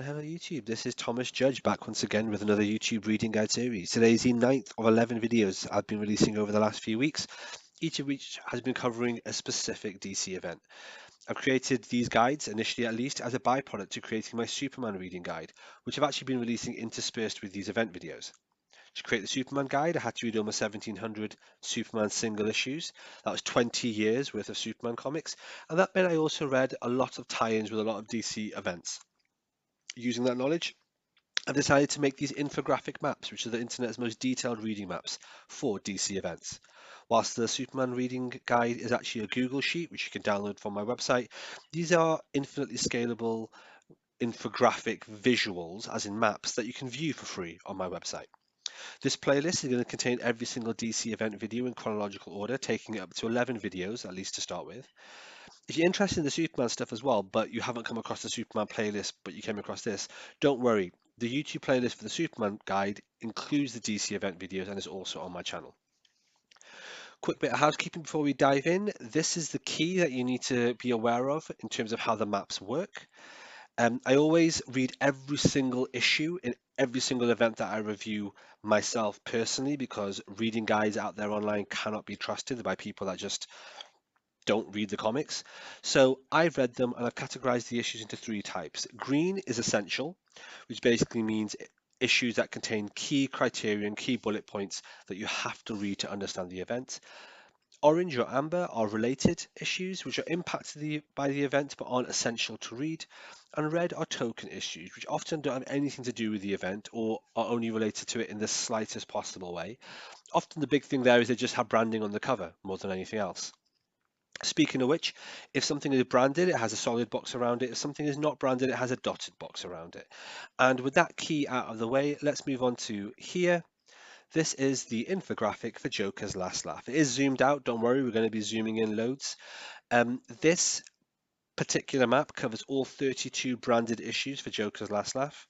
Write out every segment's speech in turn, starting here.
Hello YouTube, this is Thomas Judge back once again with another YouTube reading guide series. Today is the ninth of 11 videos I've been releasing over the last few weeks, each of which has been covering a specific DC event. I've created these guides, initially at least, as a byproduct to creating my Superman reading guide, which I've actually been releasing interspersed with these event videos. To create the Superman guide, I had to read almost 1700 Superman single issues. That was 20 years worth of Superman comics, and that meant I also read a lot of tie-ins with a lot of DC events. Using that knowledge, I've decided to make these infographic maps, which are the internet's most detailed reading maps for DC events. Whilst the Superman reading guide is actually a Google sheet, which you can download from my website, these are infinitely scalable infographic visuals, as in maps, that you can view for free on my website. This playlist is going to contain every single DC event video in chronological order, taking it up to 11 videos, at least to start with. If you're interested in the Superman stuff as well, but you haven't come across the Superman playlist, but you came across this, don't worry. The YouTube playlist for the Superman guide includes the DC event videos and is also on my channel. Quick bit of housekeeping before we dive in. This is the key that you need to be aware of in terms of how the maps work. I always read every single issue in every single event that I review myself personally, because reading guides out there online cannot be trusted by people that just don't read the comics. So I've read them and I've categorized the issues into three types. Green is essential, which basically means issues that contain key criterion, key bullet points that you have to read to understand the event. Orange or amber are related issues which are impacted by the event but aren't essential to read. And red are token issues, which often don't have anything to do with the event or are only related to it in the slightest possible way. Often the big thing there is they just have branding on the cover more than anything else. Speaking of which, if something is branded, it has a solid box around it. If something is not branded, it has a dotted box around it. And with that key out of the way, let's move on to here. This is the infographic for Joker's Last Laugh. It is zoomed out, don't worry, we're going to be zooming in loads. This particular map covers all 32 branded issues for Joker's Last Laugh.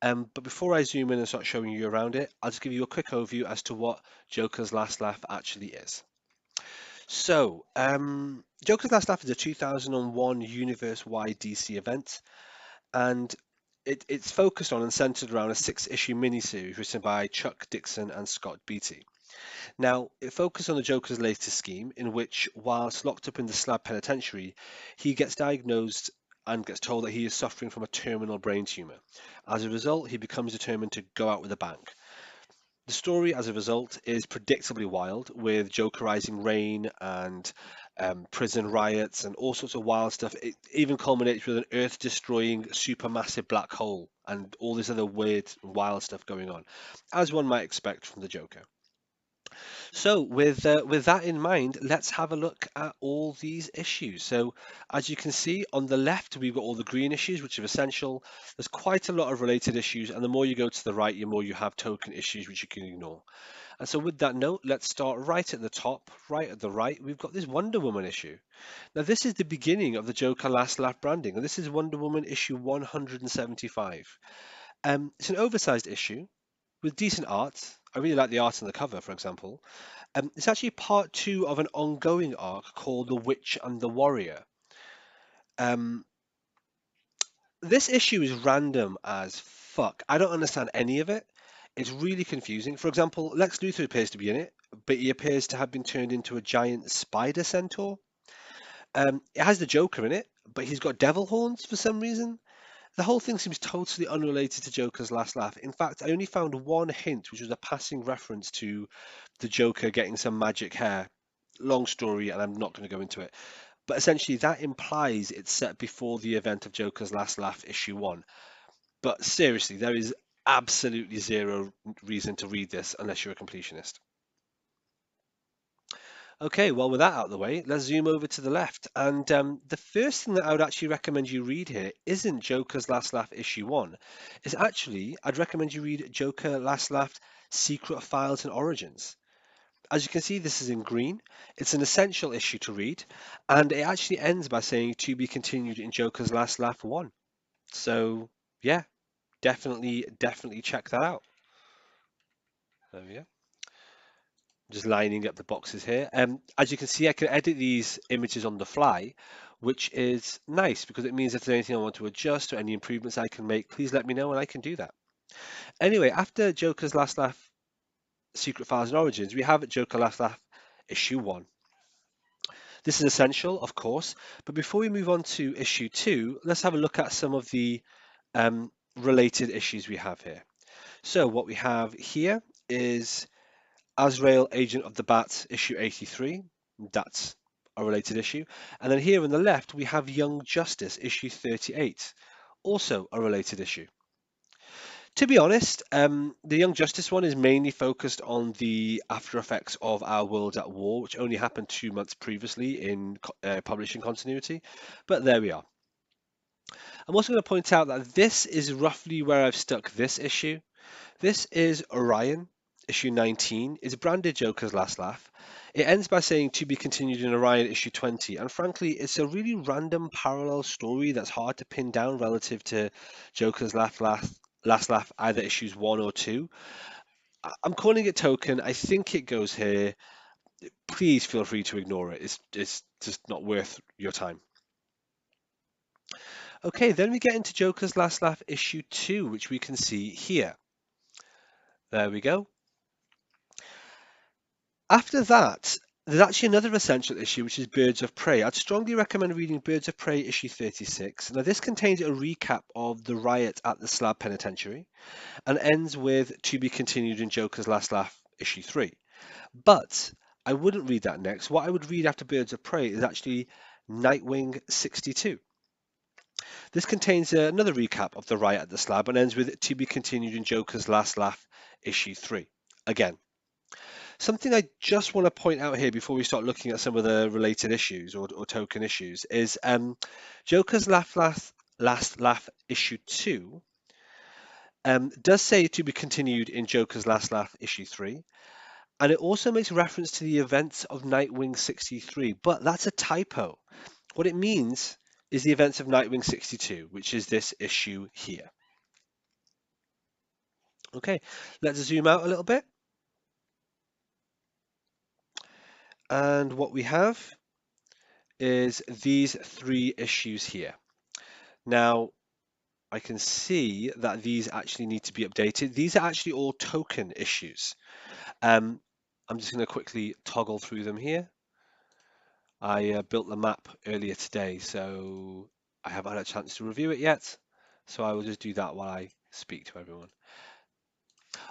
But before I zoom in and start showing you around it, I'll just give you a quick overview as to what Joker's Last Laugh actually is. So, Joker's Last Laugh is a 2001 universe-wide DC event, and it's focused on and centered around a six-issue miniseries written by Chuck Dixon and Scott Beatty. Now, it focuses on the Joker's latest scheme, in which, whilst locked up in the Slab Penitentiary, he gets diagnosed and gets told that he is suffering from a terminal brain tumor. As a result, he becomes determined to go out with a bang. The story, as a result, is predictably wild, with Jokerizing rain and prison riots and all sorts of wild stuff. It even culminates with an Earth-destroying supermassive black hole and all this other weird, wild stuff going on, as one might expect from the Joker. So, with that in mind, let's have a look at all these issues. So, as you can see on the left, we've got all the green issues, which are essential. There's quite a lot of related issues, and the more you go to the right, the more you have token issues, which you can ignore. And so, with that note, let's start right at the top, right at the right. We've got this Wonder Woman issue. Now, this is the beginning of the Joker Last Laugh branding, and this is Wonder Woman issue 175. It's an oversized issue with decent art. I really like the art on the cover, for example. It's actually part two of an ongoing arc called The Witch and the Warrior. Um, this issue is random as fuck. I don't understand any of it. It's really confusing. For example, Lex Luthor appears to be in it, but he appears to have been turned into a giant spider centaur. It has the Joker in it, but he's got devil horns for some reason. The whole thing seems totally unrelated to Joker's Last Laugh. In fact, I only found one hint, which was a passing reference to the Joker getting some magic hair. Long story, and I'm not going to go into it. But essentially, that implies it's set before the event of Joker's Last Laugh issue 1. But seriously, there is absolutely zero reason to read this unless you're a completionist. Okay, well, with that out of the way, let's zoom over to the left. And the first thing that I would actually recommend you read here isn't Joker's Last Laugh issue 1. It's actually, I'd recommend you read Joker Last Laugh Secret Files and Origins. As you can see, this is in green. It's an essential issue to read, and it actually ends by saying to be continued in Joker's Last Laugh 1. So, yeah, definitely check that out. There we go. Just lining up the boxes here. As you can see, I can edit these images on the fly, which is nice because it means if there's anything I want to adjust or any improvements I can make, please let me know and I can do that. Anyway, after Joker's Last Laugh Secret Files and Origins, we have Joker Last Laugh issue 1. This is essential, of course, but before we move on to issue 2, let's have a look at some of the related issues we have here. So what we have here is Azrael, Agent of the Bat, issue 83. That's a related issue. And then here on the left, we have Young Justice, issue 38. Also a related issue. To be honest, the Young Justice one is mainly focused on the after effects of Our World at War, which only happened 2 months previously in publishing continuity. But there we are. I'm also going to point out that this is roughly where I've stuck this issue. This is Orion, issue 19, is branded Joker's Last Laugh. It ends by saying to be continued in Orion issue 20, and frankly, it's a really random parallel story that's hard to pin down relative to Joker's Last Laugh, either issues 1 or 2. I'm calling it token. I think it goes here. Please feel free to ignore it. It's just not worth your time. Okay, then we get into Joker's Last Laugh issue 2, which we can see here. There we go. After that, there's actually another essential issue, which is Birds of Prey. I'd strongly recommend reading Birds of Prey issue 36. Now, this contains a recap of the riot at the Slab Penitentiary and ends with To Be Continued in Joker's Last Laugh issue 3. But I wouldn't read that next. What I would read after Birds of Prey is actually Nightwing 62. This contains another recap of the riot at the Slab and ends with To Be Continued in Joker's Last Laugh issue 3. Again, something I just want to point out here before we start looking at some of the related issues or token issues is Joker's Last Laugh issue 2 does say to be continued in Joker's Last Laugh issue 3. And it also makes reference to the events of Nightwing 63, but that's a typo. What it means is the events of Nightwing 62, which is this issue here. Okay, let's zoom out a little bit. And what we have is these 3 issues here. Now, I can see that these actually need to be updated. These are actually all token issues. I'm just going to quickly toggle through them here. I built the map earlier today, so I haven't had a chance to review it yet. So I will just do that while I speak to everyone.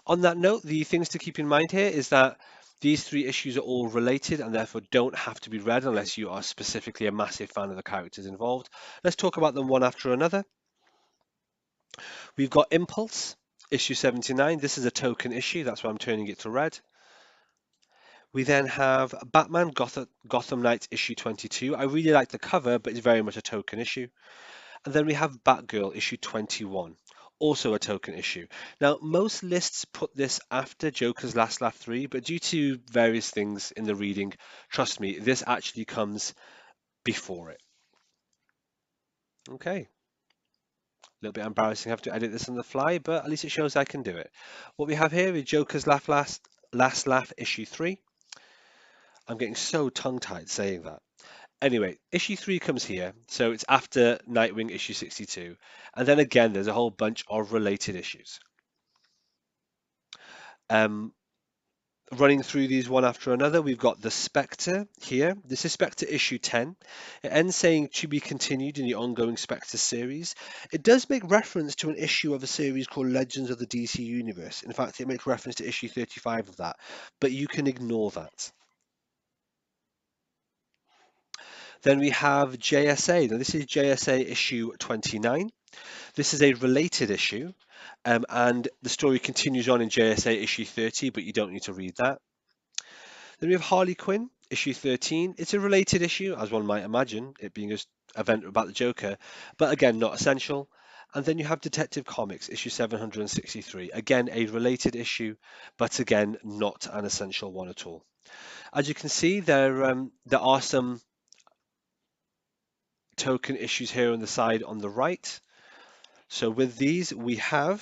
On that note, the things to keep in mind here is that these 3 issues are all related and therefore don't have to be read unless you are specifically a massive fan of the characters involved. Let's talk about them one after another. We've got Impulse, issue 79. This is a token issue, that's why I'm turning it to red. We then have Batman Gotham Knights issue 22. I really like the cover, but it's very much a token issue. And then we have Batgirl issue 21, also a token issue. Now, most lists put this after Joker's Last Laugh 3, but due to various things in the reading, trust me, this actually comes before it. Okay. A little bit embarrassing, I have to edit this on the fly, but at least it shows I can do it. What we have here is Joker's Last Laugh issue 3. I'm getting so tongue-tied saying that. Anyway, issue 3 comes here, so it's after Nightwing issue 62. And then again, there's a whole bunch of related issues. Running through these one after another, we've got the Spectre here. This is Spectre issue 10. It ends saying to be continued in the ongoing Spectre series. It does make reference to an issue of a series called Legends of the DC Universe. In fact, it makes reference to issue 35 of that, but you can ignore that. Then we have JSA. Now, this is JSA issue 29. This is a related issue, and the story continues on in JSA issue 30, but you don't need to read that. Then we have Harley Quinn, issue 13. It's a related issue, as one might imagine, it being an event about the Joker, but again, not essential. And then you have Detective Comics, issue 763. Again, a related issue, but again, not an essential one at all. As you can see, there are some token issues here on the side on the right. So with these, we have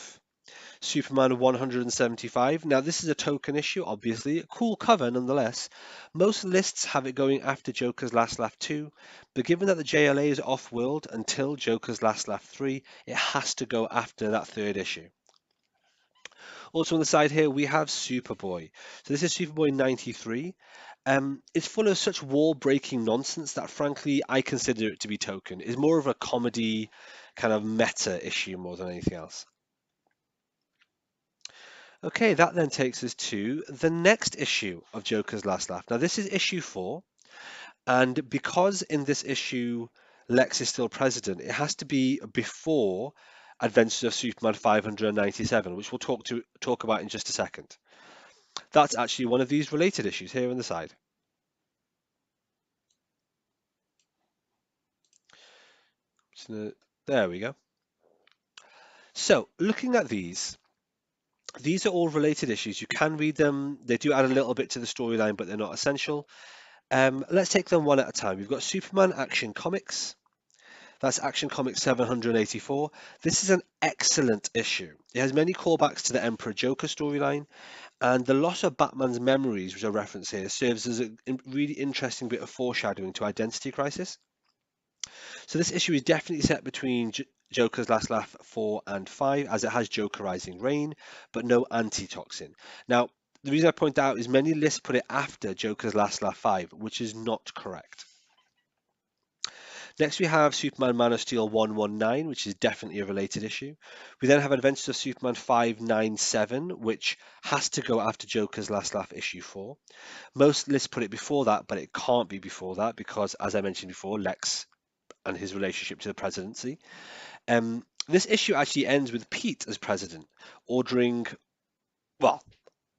Superman 175. Now, this is a token issue, obviously. A cool cover, nonetheless. Most lists have it going after Joker's Last Laugh 2, but given that the JLA is off-world until Joker's Last Laugh 3, it has to go after that third issue. Also on the side here, we have Superboy. So this is Superboy 93. It's full of such wall-breaking nonsense that, frankly, I consider it to be token. It's more of a comedy, kind of meta issue more than anything else. Okay, that then takes us to the next issue of Joker's Last Laugh. Now, this is issue 4, and because in this issue Lex is still president, it has to be before Adventures of Superman 597, which we'll talk about in just a second. That's actually one of these related issues here on the side. So, there we go. So, looking at these are all related issues. You can read them. They do add a little bit to the storyline, but they're not essential. Let's take them one at a time. We've got Superman Action Comics. That's Action Comics 784. This is an excellent issue. It has many callbacks to the Emperor Joker storyline, and the loss of Batman's memories, which I reference here, serves as a really interesting bit of foreshadowing to Identity Crisis. So this issue is definitely set between Joker's Last Laugh 4 and 5, as it has Jokerizing Rain, but no antitoxin. Now, the reason I point that out is many lists put it after Joker's Last Laugh 5, which is not correct. Next, we have Superman Man of Steel 119, which is definitely a related issue. We then have Adventures of Superman 597, which has to go after Joker's Last Laugh issue 4. Most lists put it before that, but it can't be before that because, as I mentioned before, Lex and his relationship to the presidency. This issue actually ends with Pete as president, ordering, well,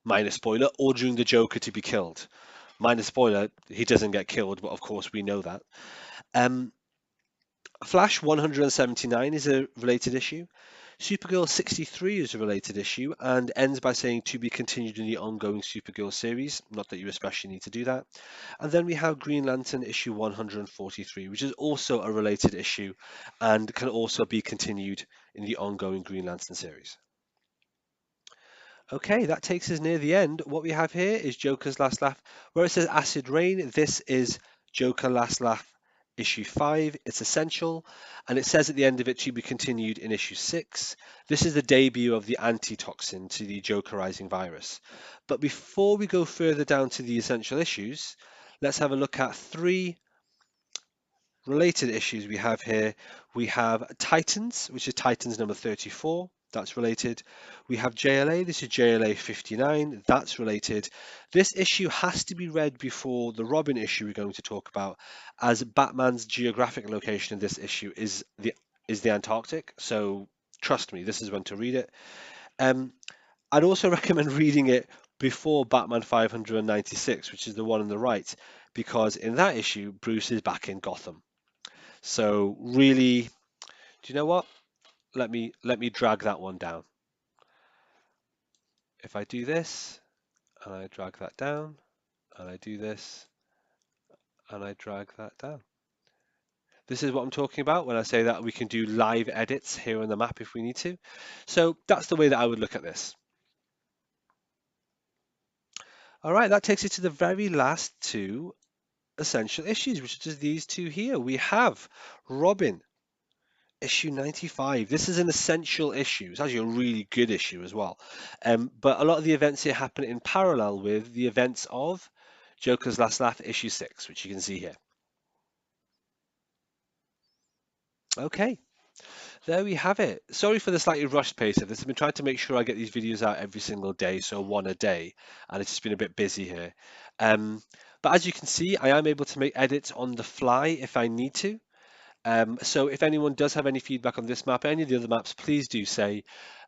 minor spoiler, ordering the Joker to be killed. Minor spoiler, he doesn't get killed, but of course we know that. Um, Flash 179 is a related issue. Supergirl 63 is a related issue and ends by saying to be continued in the ongoing Supergirl series. Not that you especially need to do that. And then we have Green Lantern issue 143, which is also a related issue and can also be continued in the ongoing Green Lantern series. Okay, that takes us near the end. What we have here is Joker's Last Laugh. Where it says Acid Rain, this is Joker Last Laugh issue 5. It's essential. And it says at the end of it to be continued in issue 6. This is the debut of the antitoxin to the Jokerizing virus. But before we go further down to the essential issues, let's have a look at 3 related issues we have here. We have Titans, which is Titans number 34. That's related. We have JLA. This is JLA 59. That's related. This issue has to be read before the Robin issue we're going to talk about, as Batman's geographic location in this issue is the Antarctic. So trust me, this is when to read it. I'd also recommend reading it before Batman 596, which is the one on the right, because in that issue, Bruce is back in Gotham. So really, do you know what? Let me drag that one down. If I do this and I drag that down and I do this and I drag that down. This is what I'm talking about when I say that we can do live edits here on the map if we need to. So that's the way that I would look at this. All right, that takes us to the very last 2 essential issues, which is these 2 here. We have Robin, issue 95. This is an essential issue. It's actually a really good issue as well. But a lot of the events here happen in parallel with the events of Joker's Last Laugh issue 6, which you can see here. Okay, there we have it. Sorry for the slightly rushed pace of this. I've been trying to make sure I get these videos out every single day, so one a day, and it's just been a bit busy here. But as you can see, I am able to make edits on the fly if I need to. So if anyone does have any feedback on this map, any of the other maps, please do say.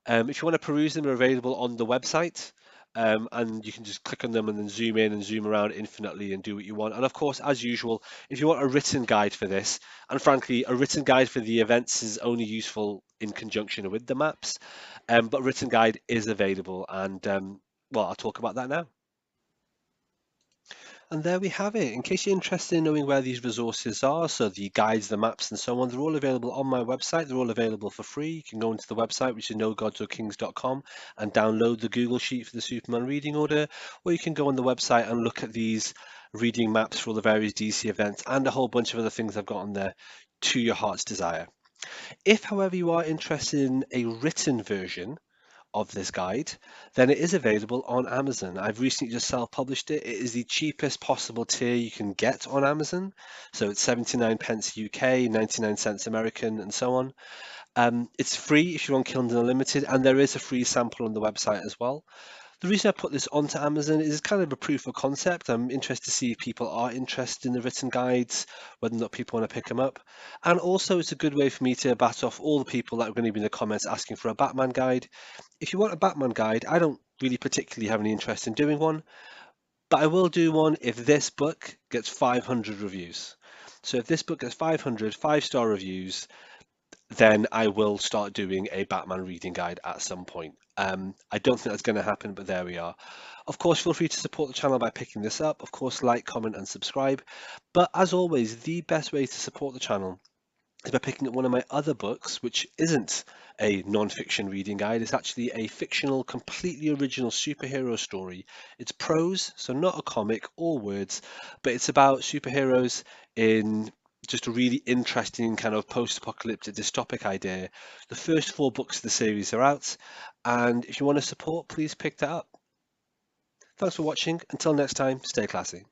If you want to peruse them, they're available on the website. And you can just click on them and then zoom in and zoom around infinitely and do what you want. And of course, as usual, if you want a written guide for this, and frankly, a written guide for the events is only useful in conjunction with the maps, but written guide is available. And well, I'll talk about that now. And there we have it. In case you're interested in knowing where these resources are, so the guides, the maps, and so on, they're all available on my website. They're all available for free. You can go into the website, which is nogodsorkings.com, and download the Google Sheet for the Superman reading order, or you can go on the website and look at these reading maps for all the various DC events and a whole bunch of other things I've got on there to your heart's desire. If, however, you are interested in a written version of this guide, then it is available on Amazon. I've recently just self-published it. It is the cheapest possible tier you can get on Amazon. So it's 79 pence UK, 99 cents American, and so on. It's free if you're on Kindle Unlimited, and there is a free sample on the website as well. The reason I put this onto Amazon is kind of a proof of concept. I'm interested to see if people are interested in the written guides, whether or not people want to pick them up. And also, it's a good way for me to bat off all the people that are going to be in the comments asking for a Batman guide. If you want a Batman guide, I don't really particularly have any interest in doing one, but I will do one if this book gets 500 reviews. So if this book gets 500 5-star reviews, then I will start doing a Batman reading guide at some point. I don't think that's going to happen, but there we are. Of course, feel free to support the channel by picking this up. Of course, like, comment, and subscribe. But as always, the best way to support the channel is by picking up one of my other books, which isn't a non-fiction reading guide. It's actually a fictional, completely original superhero story. It's prose, so not a comic or words, but it's about superheroes in just a really interesting kind of post-apocalyptic dystopic idea. The first 4 books of the series are out, and if you want to support, please pick that up. Thanks for watching. Until next time, stay classy.